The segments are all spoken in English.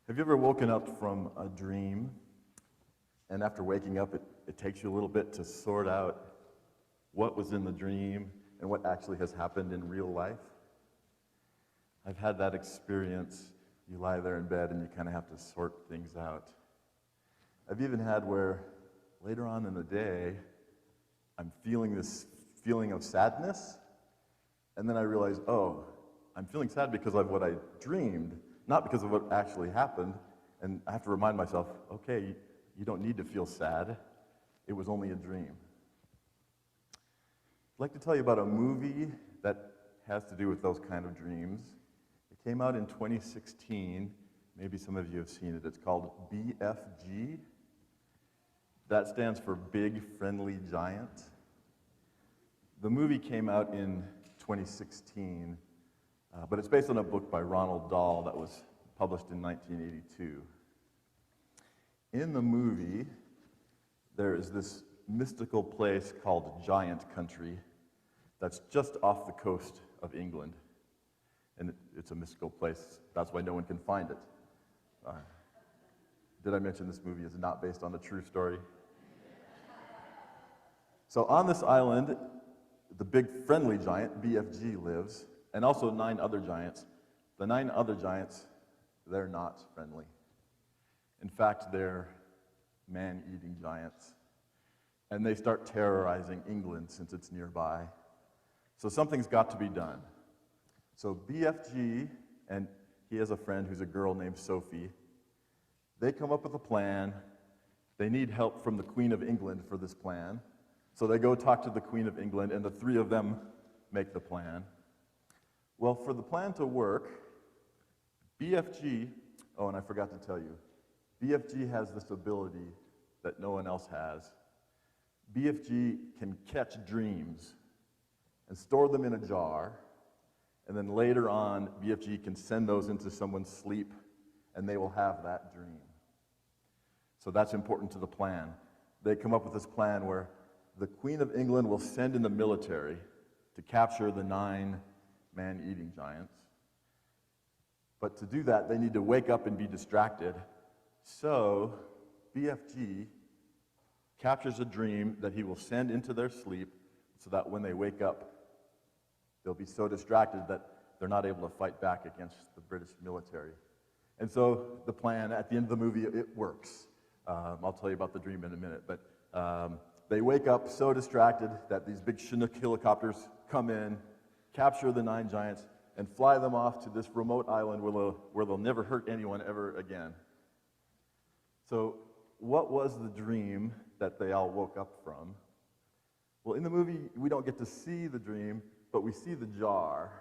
Have you ever woken up from a dream, and after waking up, it takes you a little bit to sort out what was in the dream and what actually has happened in real life? I've had that experience. You lie there in bed and you kind of have to sort things out. I've even had where later on in the day, I'm feeling this feeling of sadness, and then I realize, oh, I'm feeling sad because of what I dreamed, not because of what actually happened. And I have to remind myself, okay, you don't need to feel sad. It was only a dream. I'd like to tell you about a movie that has to do with those kind of dreams. It came out in 2016. Maybe some of you have seen it. It's called BFG. That stands for Big Friendly Giant. The movie came out in 2016, but it's based on a book by Ronald Dahl that was published in 1982. In the movie, there is this mystical place called Giant Country that's just off the coast of England. And it's a mystical place. That's why no one can find it. Did I mention this movie is not based on a true story? So on this island, the big friendly giant, BFG, lives, and also 9 other giants. The 9 other giants, they're not friendly. In fact, they're man-eating giants. And they start terrorizing England since it's nearby. So something's got to be done. So BFG, and he has a friend who's a girl named Sophie, they come up with a plan. They need help from the Queen of England for this plan. So they go talk to the Queen of England, and the 3 of them make the plan. Well, for the plan to work, BFG, oh, and I forgot to tell you, BFG has this ability that no one else has. BFG can catch dreams and store them in a jar, and then later on, BFG can send those into someone's sleep, and they will have that dream. So that's important to the plan. They come up with this plan where the Queen of England will send in the military to capture the 9 man-eating giants. But to do that, they need to wake up and be distracted. So BFG captures a dream that he will send into their sleep so that when they wake up, they'll be so distracted that they're not able to fight back against the British military. And so the plan, at the end of the movie, it works. I'll tell you about the dream in a minute, but they wake up so distracted that these big Chinook helicopters come in, capture the 9 giants, and fly them off to this remote island where they'll never hurt anyone ever again. So what was the dream that they all woke up from? Well, in the movie, we don't get to see the dream, but we see the jar.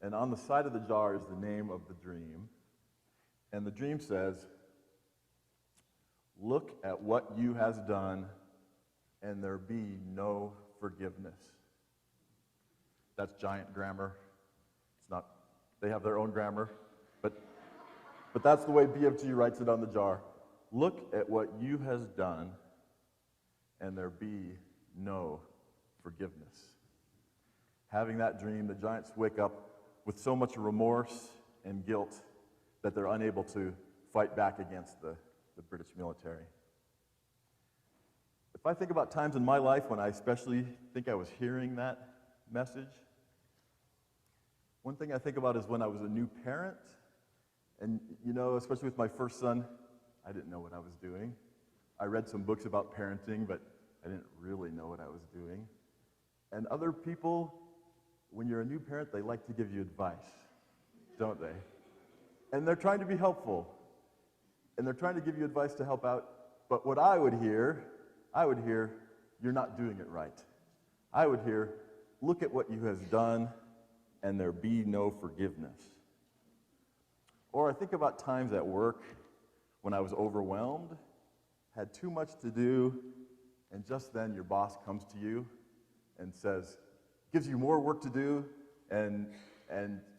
And on the side of the jar is the name of the dream. And the dream says, "Look at what you has done, and there be no forgiveness." That's giant grammar. It's not, they have their own grammar, but that's the way BFG writes it on the jar. Look at what you has done, and there be no forgiveness. Having that dream, the giants wake up with so much remorse and guilt that they're unable to fight back against the British military. If I think about times in my life when I especially think I was hearing that message, one thing I think about is when I was a new parent, and especially with my first son, I didn't know what I was doing. I read some books about parenting, but I didn't really know what I was doing. And other people, when you're a new parent, they like to give you advice, don't they? And they're trying to be helpful. And they're trying to give you advice to help out. But what I would hear, you're not doing it right. I would hear, look at what you has done, and there be no forgiveness. Or I think about times at work when I was overwhelmed, had too much to do, and just then your boss comes to you and gives you more work to do, and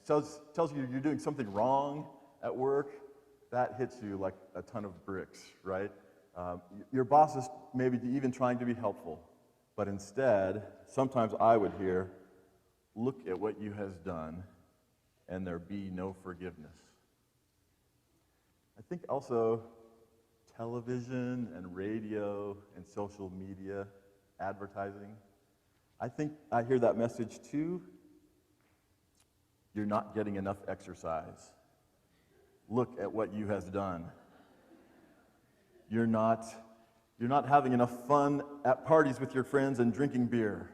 tells you you're doing something wrong at work. That hits you like a ton of bricks, right? Your boss is maybe even trying to be helpful, but instead, sometimes I would hear, look at what you has done, and there be no forgiveness. I I think also television and radio and social media, advertising. I think I hear that message too. You're not getting enough exercise. Look at what you has done. You're not having enough fun at parties with your friends and drinking beer.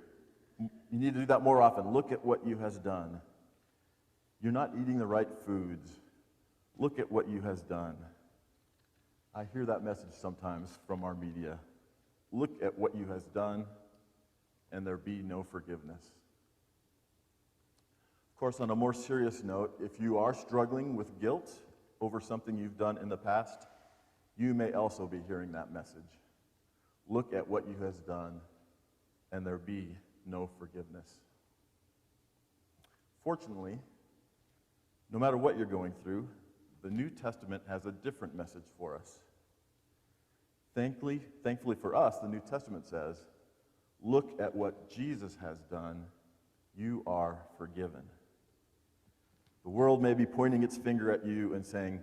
You need to do that more often. Look at what you has done. You're not eating the right foods. Look at what you has done. I hear that message sometimes from our media. Look at what you has done, and there be no forgiveness. Of course, on a more serious note, if you are struggling with guilt over something you've done in the past, you may also be hearing that message. Look at what you has done, and there be no forgiveness. Fortunately, no matter what you're going through, the New Testament has a different message for us. Thankfully for us, the New Testament says, look at what Jesus has done, you are forgiven. The world may be pointing its finger at you and saying,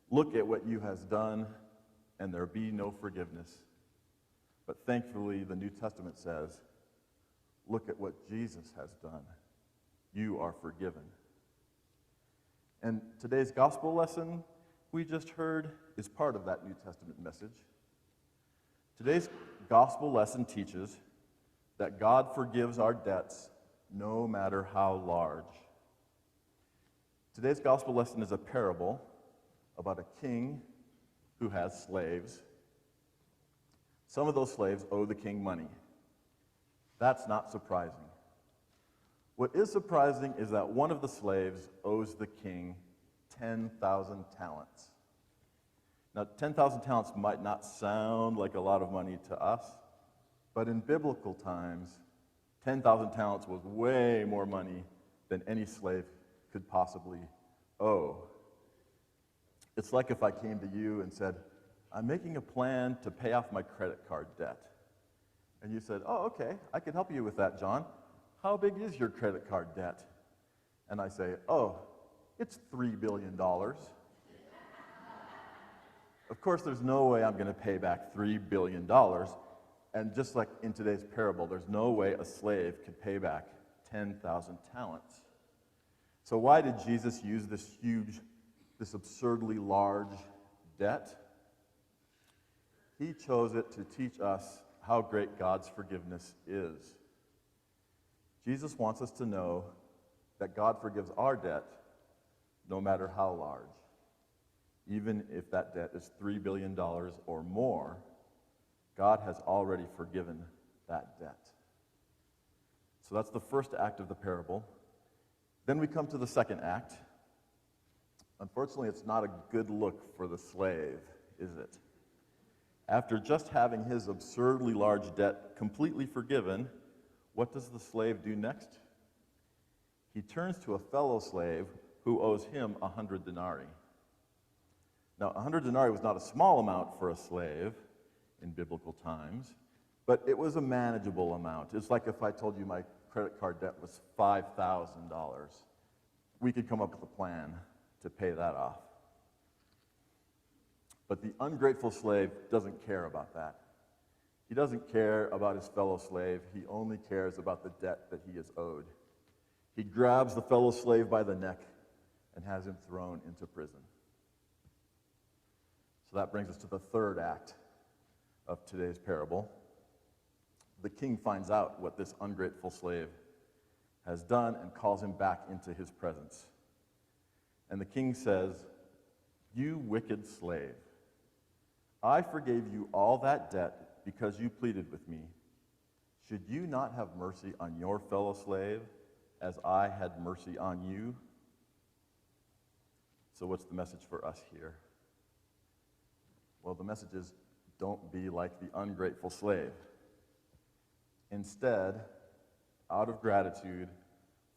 look at what you has done, and there be no forgiveness. But thankfully, the New Testament says, look at what Jesus has done, you are forgiven. And today's gospel lesson we just heard is part of that New Testament message. Today's gospel lesson teaches that God forgives our debts no matter how large. Today's gospel lesson is a parable about a king who has slaves. Some of those slaves owe the king money. That's not surprising. What is surprising is that one of the slaves owes the king 10,000 talents. Now, 10,000 talents might not sound like a lot of money to us, but in biblical times, 10,000 talents was way more money than any slave could possibly owe. It's like if I came to you and said, I'm making a plan to pay off my credit card debt. And you said, oh, okay, I can help you with that, John. How big is your credit card debt? And I say, oh, it's $3 billion. Of course, there's no way I'm going to pay back $3 billion. And just like in today's parable, there's no way a slave could pay back 10,000 talents. So why did Jesus use this absurdly large debt? He chose it to teach us how great God's forgiveness is. Jesus wants us to know that God forgives our debt no matter how large. Even if that debt is $3 billion or more, God has already forgiven that debt. So that's the first act of the parable. Then we come to the second act. Unfortunately, it's not a good look for the slave, is it? After just having his absurdly large debt completely forgiven, what does the slave do next? He turns to a fellow slave who owes him 100 denarii. Now, 100 denarii was not a small amount for a slave in biblical times, but it was a manageable amount. It's like if I told you my credit card debt was $5,000. We could come up with a plan to pay that off. But the ungrateful slave doesn't care about that. He doesn't care about his fellow slave. He only cares about the debt that he is owed. He grabs the fellow slave by the neck and has him thrown into prison. So that brings us to the third act of today's parable. The king finds out what this ungrateful slave has done and calls him back into his presence. And the king says, "You wicked slave, I forgave you all that debt because you pleaded with me. Should you not have mercy on your fellow slave as I had mercy on you?" So what's the message for us here? Well, the message is, don't be like the ungrateful slave. Instead, out of gratitude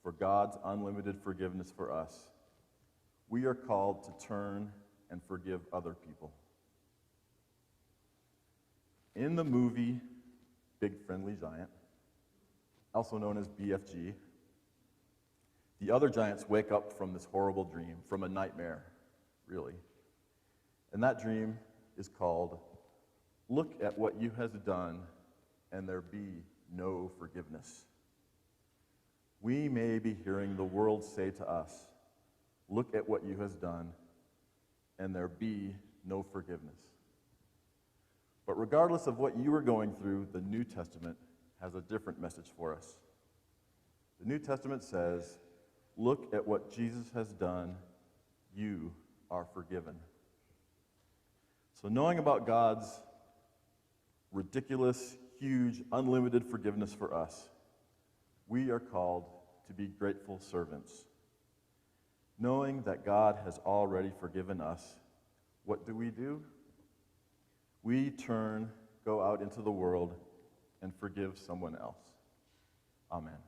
for God's unlimited forgiveness for us, we are called to turn and forgive other people. In the movie Big Friendly Giant, also known as BFG, the other giants wake up from this horrible dream, from a nightmare, really. And that dream is called, "Look at what you has done, and there be no forgiveness." We may be hearing the world say to us, "Look at what you has done, and there be no forgiveness." But regardless of what you are going through, the New Testament has a different message for us. The New Testament says, "Look at what Jesus has done, you are forgiven." So knowing about God's ridiculous, huge, unlimited forgiveness for us, we are called to be grateful servants. Knowing that God has already forgiven us, what do? We go out into the world and forgive someone else. Amen.